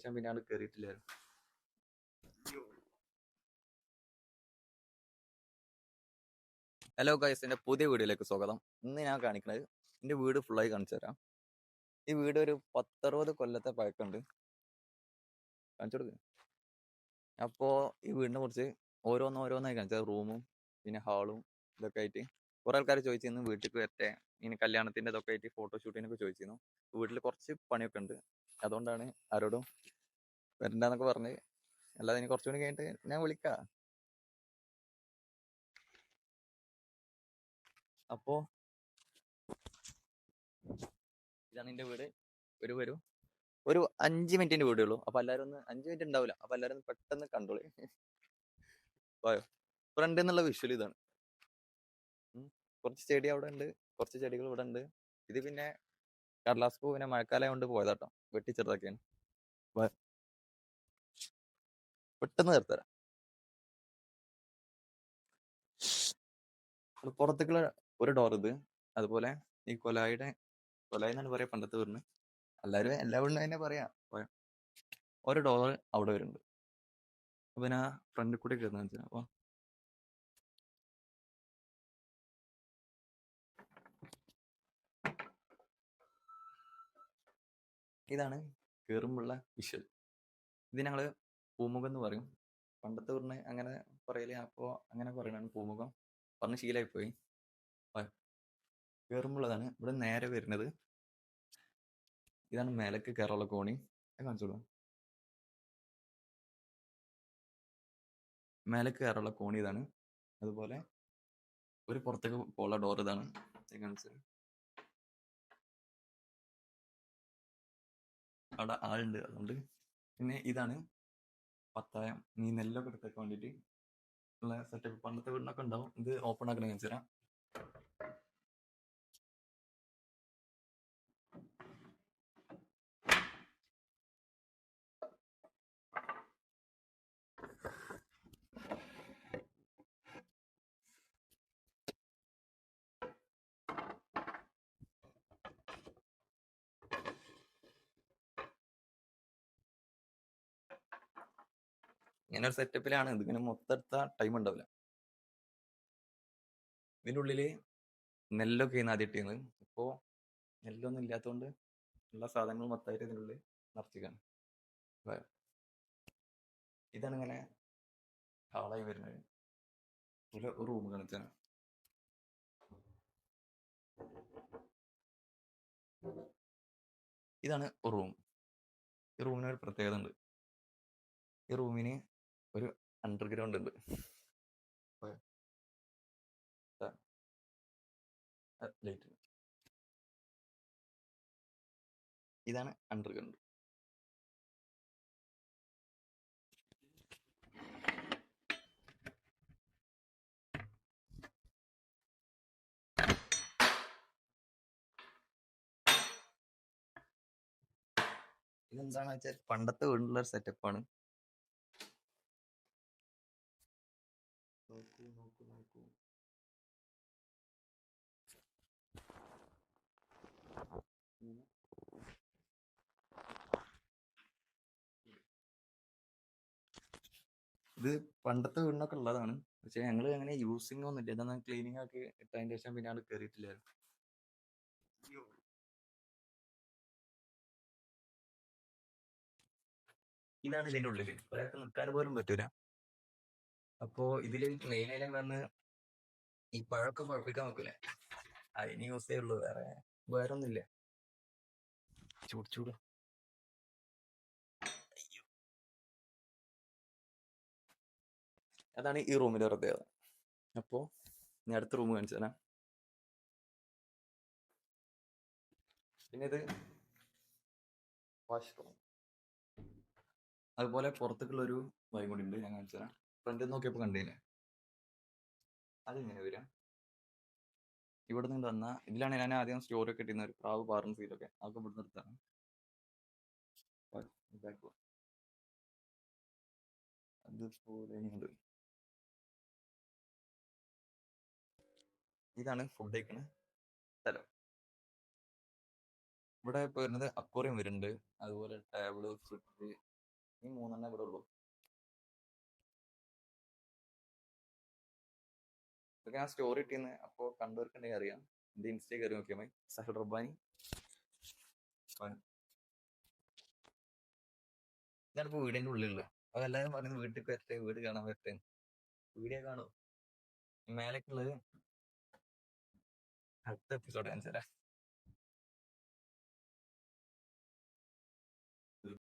ശേഷം പിന്നെ അവിടെ കയറിയിട്ടില്ലായിരുന്നു. ഹലോ ഗൈസ്, എൻ്റെ പുതിയ വീഡിയോയിലേക്ക് സ്വാഗതം. ഇന്ന് ഞാൻ കാണിക്കുന്നത് എൻ്റെ വീട് ഫുള്ളായി കാണിച്ചു തരാം. ഈ വീട് ഒരു 10-60 കൊല്ലത്തെ പഴക്കമുണ്ട്. കാണിച്ചു കൊടുക്കുക. അപ്പോൾ ഈ വീടിനെ കുറിച്ച് ഓരോന്നോരോന്നായി കാണിച്ചത്, റൂമും പിന്നെ ഹാളും ഇതൊക്കെ ആയിട്ട് കുറേ ആൾക്കാർ ചോദിച്ചിരുന്നു വീട്ടിൽ വരട്ടെ, ഇനി കല്യാണത്തിൻ്റെ ഇതൊക്കെ ആയിട്ട് ഫോട്ടോഷൂട്ടിനൊക്കെ ചോദിച്ചിരുന്നു. വീട്ടിൽ കുറച്ച് പണിയൊക്കെ ഉണ്ട്, അതുകൊണ്ടാണ് ആരോടും വരണ്ടെന്നൊക്കെ പറഞ്ഞ്. അല്ലാതെ ഇനി കുറച്ചുകൂടി കഴിഞ്ഞിട്ട് ഞാൻ വിളിക്കാം. അപ്പോൾ ഇതാണ് എൻ്റെ വീട്. വരൂ ഒരു 5 മിനിറ്റിന്റെ വീഡിയോ ഉള്ളൂ. അപ്പൊ എല്ലാവരും ഒന്ന് 5 മിനിറ്റ് ഉണ്ടാവില്ല. അപ്പൊ എല്ലാവരും ഒന്ന് പെട്ടെന്ന് കണ്ടോളി. പോയോ? ഫ്രണ്ട് എന്നുള്ള വിഷ്വൽ ഇതാണ്. കുറച്ച് ചെടി അവിടെ ഉണ്ട്, കുറച്ച് ചെടികൾ ഇവിടെ ഉണ്ട്. ഇത് പിന്നെ കടലാസ് പൂ പിന്നെ മഴക്കാലം കൊണ്ട് പോയതാട്ടോ, വെട്ടി ചെറുതാക്കിയാണ്. പെട്ടെന്ന് നിർത്തരാം. പുറത്തേക്കുള്ള ഒരു ഡോർ ഇത്. അതുപോലെ ഈ കൊലായി എന്നാണ് പറയാ പണ്ടത്തെ വീടിന്. എല്ലാവരും എല്ലാ വീടിനും തന്നെ പറയാ. ഒരു ഡോർ അവിടെ വരുന്നുണ്ട്. അപ്പൊ ഞാൻ ഫ്രണ്ടിൽ കൂടെ കയറുന്ന വെച്ചാൽ അപ്പൊ ഇതാണ് കയറുമ്പോഴുള്ള വിഷ്വൽ. ഇത് ഞങ്ങള് പൂമുഖം എന്ന് പറയും. പണ്ടത്തെ വീടിന് അങ്ങനെ പറയല്, അപ്പോ അങ്ങനെ പറയണാണ് പൂമുഖം. പറഞ്ഞ് ശീലമായിപ്പോയി. കയറുമ്പോഴതാണ് ഇവിടെ നേരെ വരുന്നത്. ഇതാണ് മേലേക്ക് കയറാനുള്ള കോണി. കാണിച്ചോളൂ. മേലേക്ക് കയറാനുള്ള കോണി ഇതാണ്. അതുപോലെ ഒരു പുറത്തേക്ക് പോകാനുള്ള ഡോർ ഇതാണ്. അവിടെ ആളുണ്ട്, അതുകൊണ്ട്. പിന്നെ ഇതാണ് പത്തായം, നീ നെല്ലൊക്കെ എടുത്തേക്ക് വേണ്ടിയിട്ട് ഉള്ള സെറ്റപ്പ്. പണ്ടത്തെ വീടിനൊക്കെ ഉണ്ടാവും. ഇത് ഓപ്പൺ ആക്കണ കാണിച്ചു തരാം. ഇങ്ങനെ ഒരു സെറ്റപ്പിലാണ്. ഇതിങ്ങനെ മൊത്തം എടുത്ത ടൈം ഉണ്ടാവില്ല. ഇതിൻ്റെ ഉള്ളില് നെല്ലൊക്കെ ആണ് ആദ്യം ഇട്ടിരുന്നത്. ഇപ്പോ നെല്ലൊന്നും ഇല്ലാത്തതുകൊണ്ട് ഉള്ള സാധനങ്ങൾ മൊത്തമായിട്ട് ഇതിനുള്ളിൽ നിറച്ചിക്കാണ്. ഇതാണ് ഇങ്ങനെ ഹാളായി വരുന്നത്. ഒരു റൂം കാണിച്ചാണ്. ഇതാണ് റൂം. ഈ റൂമിന് ഒരു പ്രത്യേകത ഉണ്ട്. ഈ റൂമിന് ഒരു അണ്ടർഗ്രൗണ്ട് ഉണ്ട്. ലൈറ്റ്. ഇതാണ് അണ്ടർഗ്രൗണ്ട്. ഇതെന്താണെന്ന് വെച്ചാൽ പണ്ടത്തെ വീടുള്ള ഒരു സെറ്റപ്പാണ്. നോക്കൂ. ഇത് പണ്ടത്തെ വീടിനൊക്കെ ഉള്ളതാണ്. പക്ഷെ ഞങ്ങള് അങ്ങനെ യൂസിങ് ഒന്നും ഇല്ല. ഇതൊന്നും ക്ലീനിങ് ആക്കി ഇട്ടതിന് ശേഷം പിന്നെ അവിടെ കയറിയിട്ടില്ലായിരുന്നു. ഇതാണ് ഇതിന്റെ ഉള്ളില്. ഒരാൾക്ക് നിൽക്കാൻ പോലും പറ്റൂല. അപ്പോ ഇതില് മെയിനായിട്ട് വന്ന് ഈ പഴമൊക്കെ പഴുപ്പിക്കാൻ നോക്കൂലേ, അതിന് യൂസ് ചെയ്യുള്ളൂ. വേറെ ഒന്നുമില്ല. ചൂട്. അതാണ് ഈ റൂമിന്റെ പ്രത്യേകത. അപ്പോ ഞാൻ അടുത്ത റൂം കാണിച്ചു തരാം. പിന്നെ ഇത് വാഷ്റൂം. അതുപോലെ പുറത്തേക്കുള്ള ഒരു വഴി കൂടി ഉണ്ട്, ഞാൻ കാണിച്ചു തരാം. ഫ്രണ്ടിൽ നോക്കിയപ്പോ കണ്ടില്ലേ, അതിങ്ങനെ വരാം. ഇവിടെ നിന്ന് വന്ന ഇതിലാണ് ഞാൻ ആദ്യം സ്റ്റോറി ഒക്കെ ഇട്ടിരുന്ന ഒരു പ്രാവ് പാറുന്ന സീലൊക്കെ, അതൊക്കെ ഇവിടെ നിർത്താണ്. അതുപോലെ ഇതാണ് ഫുഡ് കഴിക്കുന്ന സ്ഥലം. ഇവിടെ ഇപ്പൊ വരുന്നത് അക്വേറിയം വരുന്നുണ്ട്. അതുപോലെ ടേബിള്, ഫ്രിഡ്ജ്, ഈ 3 ഇവിടെ ഉള്ളൂ. ഇതൊക്കെ ഞാൻ സ്റ്റോറി ഇട്ടിന്ന്. അപ്പൊ കണ്ടവർക്കുണ്ടെങ്കിൽ അറിയാം. എന്റെ ഇൻസ്റ്റ കയറി നോക്കിയാൽ മതി, സഹൽ റബ്ബാനി. ഇതാണിപ്പോ വീടിന്റെ ഉള്ളിലുള്ളത്. അപ്പൊ എല്ലാവരും പറയുന്നത് വീട്ടിൽ വരട്ടെ, വീട് കാണാൻ വരട്ടെ. വീഡിയോ കാണൂ. മേലേക്കുള്ളത് അടുത്ത എപ്പിസോഡ് കാണിച്ചു തരാം.